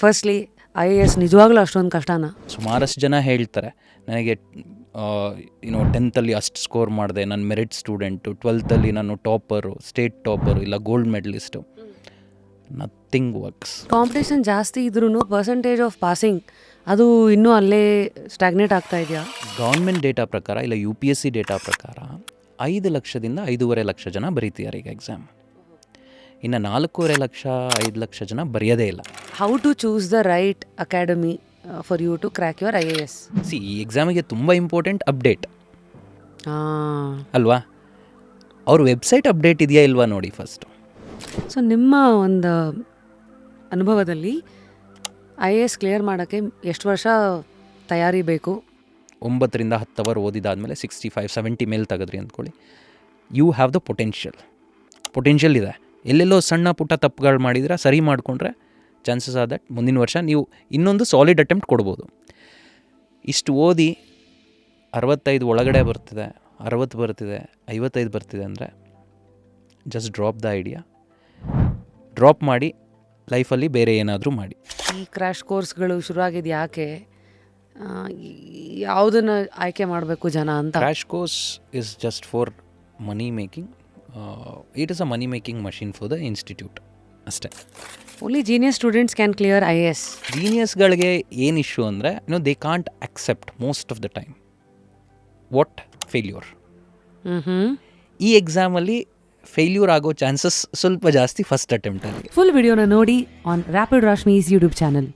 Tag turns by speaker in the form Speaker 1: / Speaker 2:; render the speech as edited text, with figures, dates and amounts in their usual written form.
Speaker 1: Firstly IAS ನಿಜವಾಗ್ಲೂ ಅಷ್ಟೊಂದು ಕಷ್ಟನಾ?
Speaker 2: ಸುಮಾರಷ್ಟು ಜನ ಹೇಳ್ತಾರೆ ನನಗೆ 10th ಅಷ್ಟು ಸ್ಕೋರ್ ಮಾಡಿದೆ, ನಾನು ಮೆರಿಟ್ ಸ್ಟೂಡೆಂಟು, 12th ನಾನು ಟಾಪರು, ಸ್ಟೇಟ್ ಟಾಪರು ಇಲ್ಲ gold medallist. Nothing works.
Speaker 1: Competition ಜಾಸ್ತಿ ಇದ್ರೂ ಪರ್ಸೆಂಟೇಜ್ ಆಫ್ ಪಾಸಿಂಗ್ ಅದು ಇನ್ನೂ ಅಲ್ಲೇ ಸ್ಟಾಗ್ನೇಟ್ ಆಗ್ತಾ ಇದೆಯಾ?
Speaker 2: ಗೌರ್ಮೆಂಟ್ ಡೇಟಾ ಪ್ರಕಾರ ಇಲ್ಲ UPSC ಡೇಟಾ ಪ್ರಕಾರ 5 ಲಕ್ಷದಿಂದ 5.5 ಲಕ್ಷ ಜನ ಬರೀತಿದ್ದಾರೆ ಈಗ ಎಕ್ಸಾಮ್. ಇನ್ನು 4.5 ಲಕ್ಷ 5 ಲಕ್ಷ ಜನ ಬರೆಯೋದೇ ಇಲ್ಲ.
Speaker 1: How to choose the right academy for you to crack your IAS?
Speaker 2: ಈ ಎಕ್ಸಾಮಿಗೆ ತುಂಬ ಇಂಪಾರ್ಟೆಂಟ್ ಅಪ್ಡೇಟ್ ಅಲ್ವಾ? ಅವ್ರ ವೆಬ್ಸೈಟ್ ಅಪ್ಡೇಟ್ ಇದೆಯಾ ಇಲ್ವಾ ನೋಡಿ ಫಸ್ಟು.
Speaker 1: ಸೊ ನಿಮ್ಮ ಒಂದು ಅನುಭವದಲ್ಲಿ IAS ಕ್ಲಿಯರ್ ಮಾಡೋಕ್ಕೆ ಎಷ್ಟು ವರ್ಷ ತಯಾರಿ ಬೇಕು?
Speaker 2: 9ರಿಂದ 10 ಅವರ್ ಓದಿದಾದಮೇಲೆ 65-70 ಮೇಲೆ ತೆಗೆದ್ರಿ ಅಂದ್ಕೊಳ್ಳಿ, ಯು ಹ್ಯಾವ್ ದ ಪೊಟೆನ್ಷಿಯಲ್ ಇದೆ. ಎಲ್ಲೆಲ್ಲೋ ಸಣ್ಣ ಪುಟ್ಟ ತಪ್ಪುಗಳು ಮಾಡಿದರೆ ಸರಿ ಮಾಡಿಕೊಂಡ್ರೆ ಚಾನ್ಸಸ್ ಆರ್ ದಟ್ ಮುಂದಿನ ವರ್ಷ ನೀವು ಇನ್ನೊಂದು ಸಾಲಿಡ್ ಅಟೆಂಪ್ಟ್ ಕೊಡ್ಬೋದು. ಇಷ್ಟು ಓದಿ 65 ಒಳಗಡೆ ಬರ್ತಿದೆ, 60 ಬರ್ತಿದೆ, 55 ಬರ್ತಿದೆ ಅಂದರೆ just drop the idea, drop ಮಾಡಿ ಲೈಫಲ್ಲಿ ಬೇರೆ ಏನಾದರೂ ಮಾಡಿ.
Speaker 1: ಈ ಕ್ರ್ಯಾಶ್ ಕೋರ್ಸ್ಗಳು ಶುರುವಾಗಿದ್ದು ಯಾಕೆ? ಯಾವುದನ್ನು ಆಯ್ಕೆ ಮಾಡಬೇಕು ಜನ ಅಂತ?
Speaker 2: Crash course is just for money making. It is a money making machine for the institute ಅಷ್ಟೇ.
Speaker 1: Only genius students can clear IAS.
Speaker 2: ಜೀನಿಯಸ್ಗಳಿಗೆ ಏನು ಇಶ್ಯೂ ಅಂದರೆ they can't accept most of the time failure. ಈ ಎಕ್ಸಾಮಲ್ಲಿ failure ಆಗೋ chances ಸ್ವಲ್ಪ ಜಾಸ್ತಿ first ಅಟೆಂಪ್ಟಲ್ಲಿ.
Speaker 1: Full ವಿಡಿಯೋನ ನೋಡಿ ಆನ್ ರ್ಯಾಪಿಡ್ ರಾಶ್ಮೀಸ್ ಯೂಟ್ಯೂಬ್ ಚಾನಲ್.